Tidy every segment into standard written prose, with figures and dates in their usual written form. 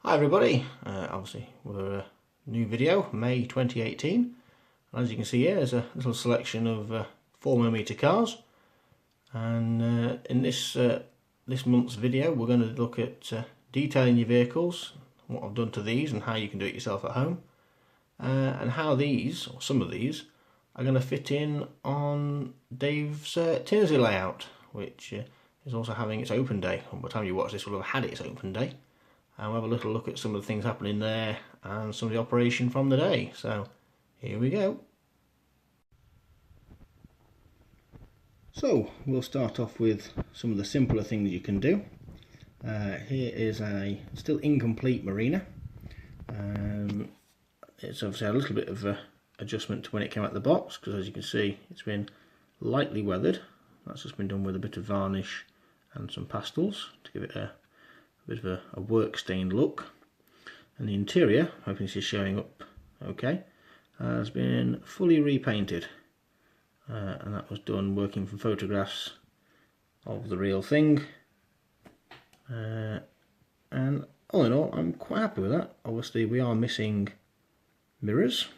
Hi everybody, obviously we're a new video, May 2018. As you can see here, there's a little selection of 4mm cars, and in this month's video we're going to look at detailing your vehicles, what I've done to these and how you can do it yourself at home, and how these, or some of these, are going to fit in on Dave's Tinsley layout, which is also having its open day. And by the time you watch this, will have had its open day. And we'll have a little look at some of the things happening there and some of the operation from the day. So here we go. So we'll start off with some of the simpler things you can do. Here is a still incomplete marina. It's obviously a little bit of adjustment to when it came out of the box, because as you can see it's been lightly weathered. That's just been done with a bit of varnish and some pastels to give it a bit of a work stained look. And the interior, hoping this is showing up okay, has been fully repainted, and that was done working from photographs of the real thing, and all in all I'm quite happy with that. Obviously we are missing mirrors,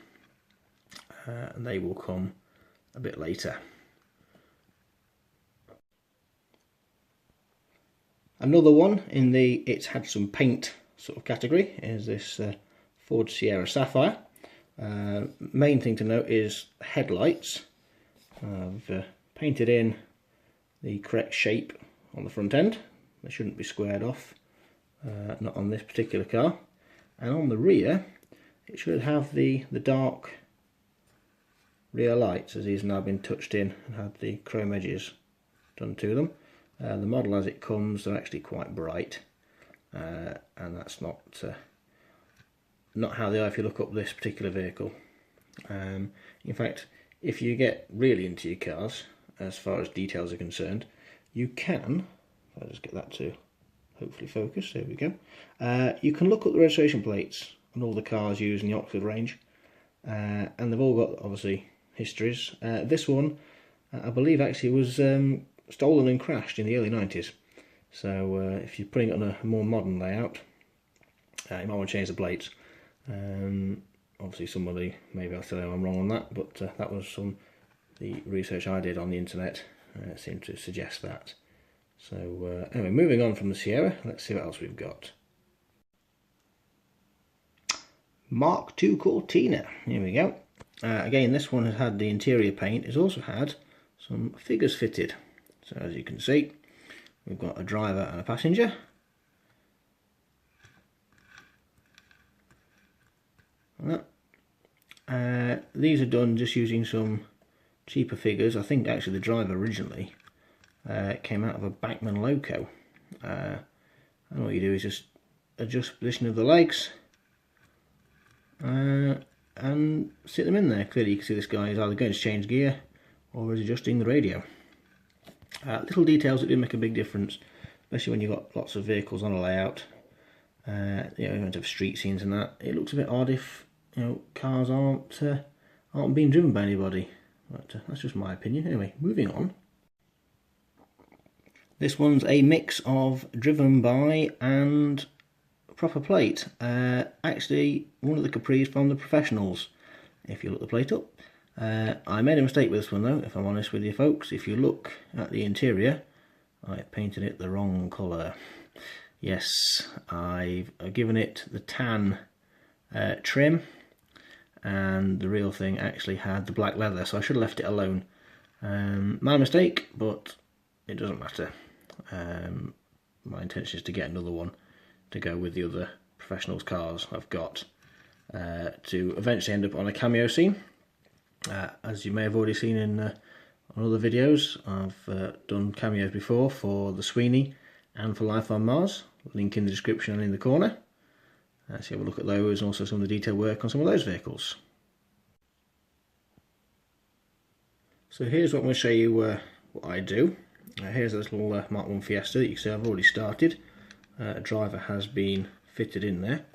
and they will come a bit later. Another one in the it's had some paint sort of category is this Ford Sierra Sapphire. Main thing to note is headlights. I've painted in the correct shape on the front end. They shouldn't be squared off, not on this particular car. And on the rear it should have the dark rear lights, as these have now been touched in and had the chrome edges done to them. The model as it comes, they're actually quite bright, and that's not how they are if you look up this particular vehicle. In fact, if you get really into your cars, as far as details are concerned, you can, if I just get that to hopefully focus, there we go, you can look up the registration plates on all the cars used in the Oxford range, and they've all got obviously histories. This one, I believe actually was stolen and crashed in the early 90s, so if you're putting it on a more modern layout, you might want to change the plates. Obviously somebody may be able to know I'm wrong on that, but that was the research I did on the internet seemed to suggest that. So anyway, moving on from the Sierra, let's see what else we've got. Mark II Cortina, here we go. Again, this one has had the interior paint. It's also had some figures fitted. So as you can see, we've got a driver and a passenger. These are done just using some cheaper figures. I think actually the driver originally came out of a Bachmann Loco. And what you do is just adjust the position of the legs and sit them in there. Clearly you can see this guy is either going to change gear or is adjusting the radio. Little details that do make a big difference, especially when you've got lots of vehicles on a layout. You know, you want to have street scenes and that. It looks a bit odd if cars aren't being driven by anybody. But that's just my opinion. Anyway, moving on. This one's a mix of driven by and proper plate. Actually, one of the Capris from the Professionals, if you look the plate up. I made a mistake with this one though, if I'm honest with you folks. If you look at the interior, I've painted it the wrong colour. Yes, I've given it the tan trim, and the real thing actually had the black leather, so I should have left it alone. My mistake, but it doesn't matter. My intention is to get another one to go with the other Professionals cars I've got, to eventually end up on a cameo scene. As you may have already seen in on other videos, I've done cameos before for the Sweeney and for Life on Mars. Link in the description and in the corner. Let's have a look at those and also some of the detail work on some of those vehicles. So here's what I'm going to show you what I do. Here's a little Mark I Fiesta that you can see I've already started. A driver has been fitted in there,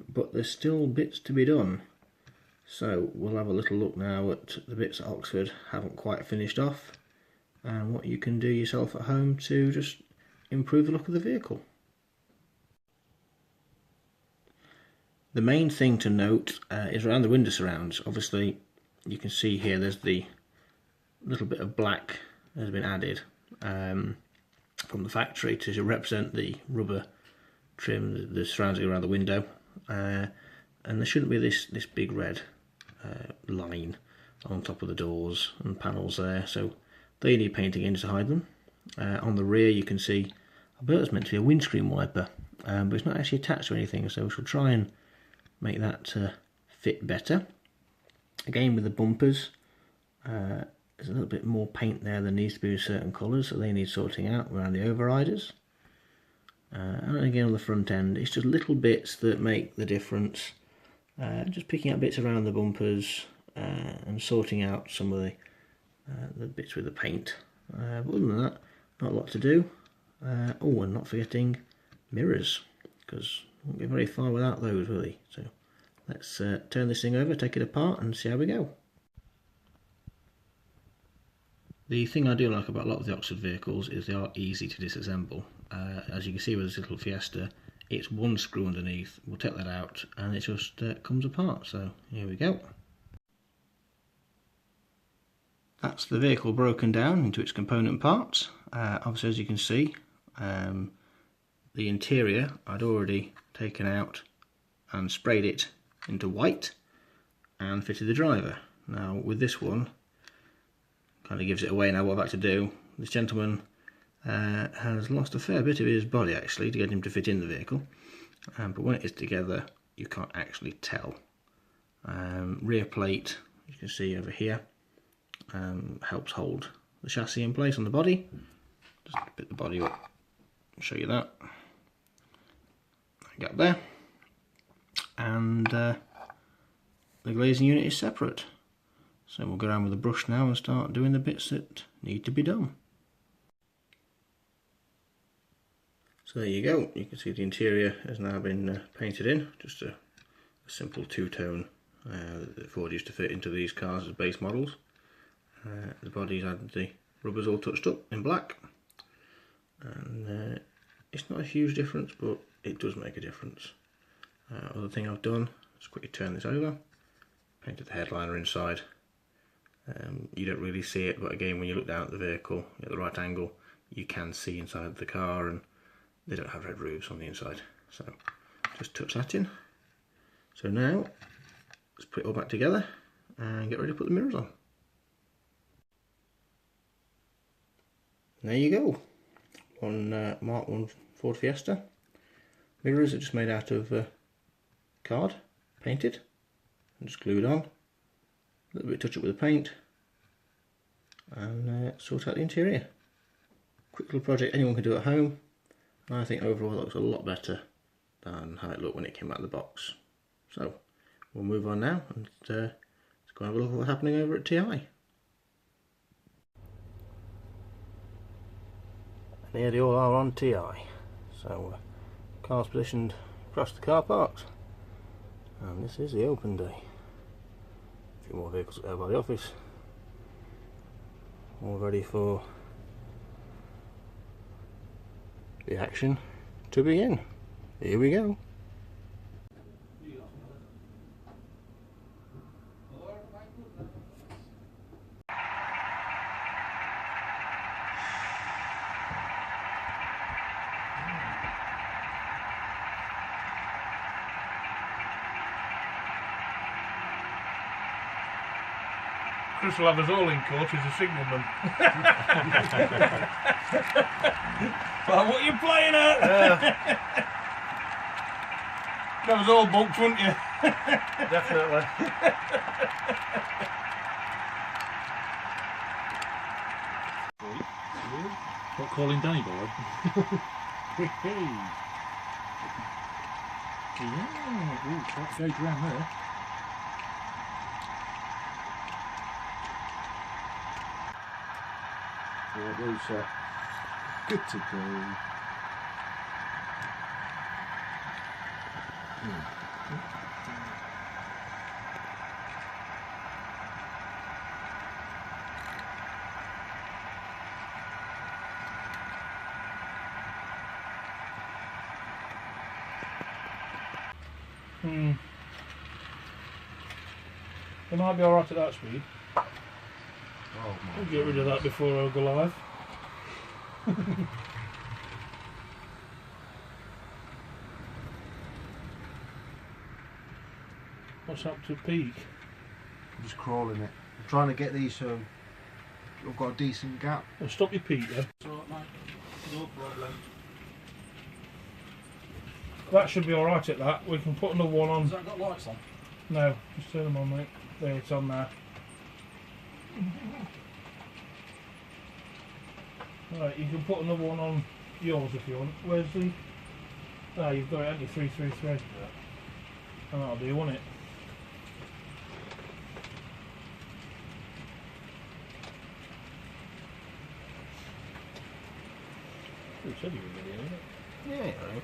but there's still bits to be done. So we'll have a little look now at the bits that Oxford haven't quite finished off, and what you can do yourself at home to just improve the look of the vehicle. The main thing to note is around the window surrounds. Obviously you can see here there's the little bit of black that has been added from the factory to represent the rubber trim, the surrounds around the window, and there shouldn't be this big red line on top of the doors and panels there, so they need painting in to hide them. On the rear you can see, I believe it's meant to be a windscreen wiper, but it's not actually attached to anything, so we shall try and make that fit better. Again with the bumpers, there's a little bit more paint there than needs to be with certain colours, so they need sorting out around the overriders. And again on the front end, it's just little bits that make the difference. Just picking out bits around the bumpers and sorting out some of the bits with the paint. But other than that, not a lot to do. Oh, and not forgetting mirrors, because we won't get very far without those, will we? So let's turn this thing over, take it apart and see how we go. The thing I do like about a lot of the Oxford vehicles is they are easy to disassemble. As you can see with this little Fiesta, it's one screw underneath. We'll take that out and it just comes apart. So here we go. That's the vehicle broken down into its component parts. Obviously, as you can see, the interior I'd already taken out and sprayed it into white and fitted the driver. Now with this one, kind of gives it away now what I've had to do. This gentleman has lost a fair bit of his body actually to get him to fit in the vehicle, but when it is together you can't actually tell. Rear plate, you can see over here, helps hold the chassis in place on the body. Just pick the body up and show you that. Gap there, and the glazing unit is separate. So we'll go around with a brush now and start doing the bits that need to be done. So there you go, you can see the interior has now been painted in, just a simple two-tone that Ford used to fit into these cars as base models. The body's had the rubbers all touched up in black, and it's not a huge difference, but it does make a difference. Other thing I've done, let's quickly turn this over, painted the headliner inside. You don't really see it, but again when you look down at the vehicle at the right angle you can see inside the car, and they don't have red roofs on the inside, so just touch that in. So now let's put it all back together and get ready to put the mirrors on. There you go, on Mark 1 Ford Fiesta. Mirrors are just made out of card, painted and just glued on. A little bit of touch up with the paint and sort out the interior. Quick little project anyone can do at home, and I think overall it looks a lot better than how it looked when it came out of the box. So we'll move on now and let's go and have a look at what's happening over at TI. And here they all are on TI. So cars positioned across the car parks, and this is the open day. A few more vehicles there by the office, all ready for the action to begin. Here we go. Chris will have us all in court as a signalman. Well, what are you playing at? Have us all booked, wouldn't you? Definitely. Not calling Danny boy. Yeah, ooh, that goes around there. Yeah, those good to go. It might be alright at that speed. Oh my I'll get rid of that before I go live. What's up to peak? I'm just crawling it. I'm trying to get these so I've got a decent gap. Well, stop your peak then. No problem. That should be alright at that. We can put another one on. Has that got lights on? No, just turn them on, mate. There, it's on there. Right, you can put another one on yours if you want. Where's the... Ah, you've got it, haven't you? 333. Yeah. And that'll do, won't it? You said you were video, isn't it? Yeah, right.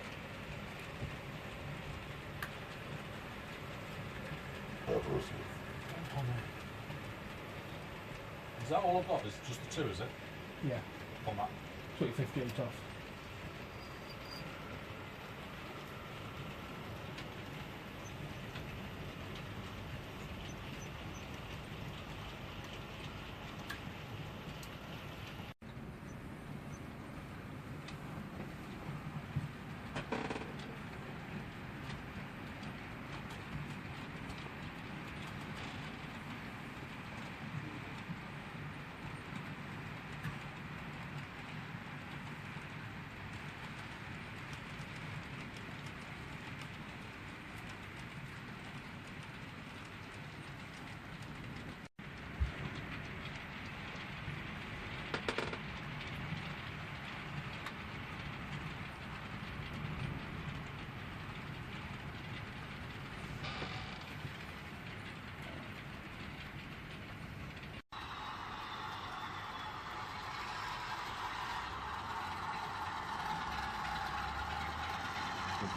Is that all I've got? Is it just the two, is it? Yeah. On that? Took 58 off.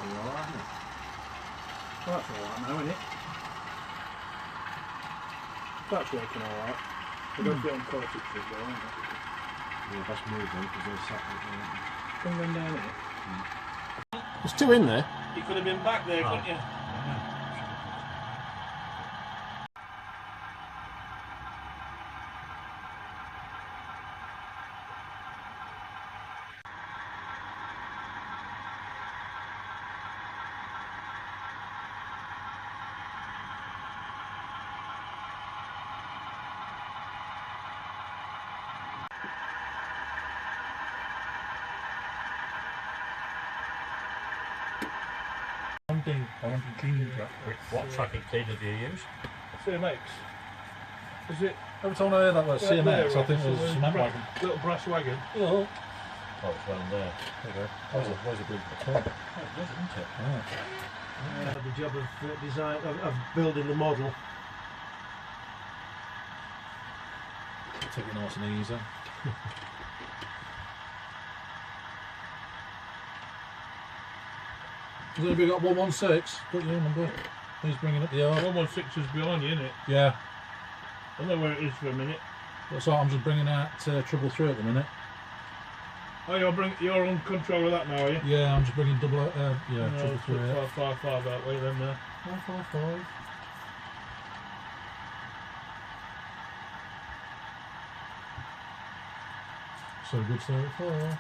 Alright, isn't it? Well, that's alright now, isn't it? That's working alright. We don't get on cortex as well, aren't we? Yeah, that's moved on because they're sat there. Bring them down here. There's two in there. You could have been back there, couldn't you? What tracking cleaner do you use? CMX. Is it Every time I hear that word CMX, I think it was a cement wagon. little brass wagon? Oh, Oh, it's round there. there you go. Where's a big Oh, it does, isn't it? I had the job of design of building the model. Take it nice and easy. Has anybody got 116? Got your number? He's bringing up the yard. 116 is behind you, isn't it? Yeah. I know where it is for a minute. That's right, I'm just bringing out Trouble 3 at the minute. Oh, you're on control of that now, are you? Yeah, I'm just bringing Trouble 3 out. 555 that way then there. 555. So good so far.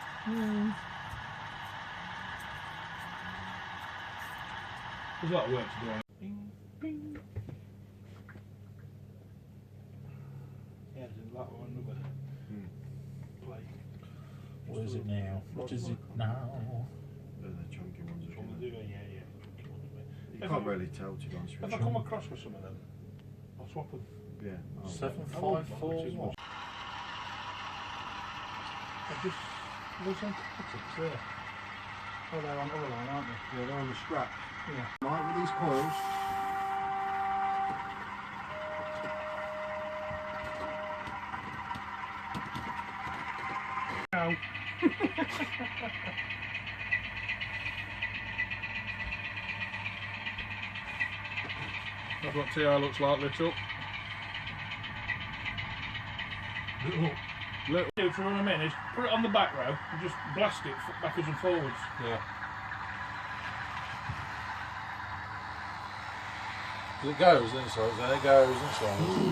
There's a lot of work to do on it. Bing, bing. Yeah, there's a lot of another play. What is it now? What is it now? They're the chunky ones. Which one they do? Yeah. You can't really tell, to be honest with If I you. come across with some of them, I'll swap them. Yeah. Oh, 754. I just lose on critics there. Oh, they're on other line, aren't they? yeah, they're on the scratch. Yeah. Right, with these coils. Ow. That's what TR looks like lit up. Little. Do for a minute is put it on the back row and just blast it backwards and forwards. Yeah. It goes, then it goes, then it goes.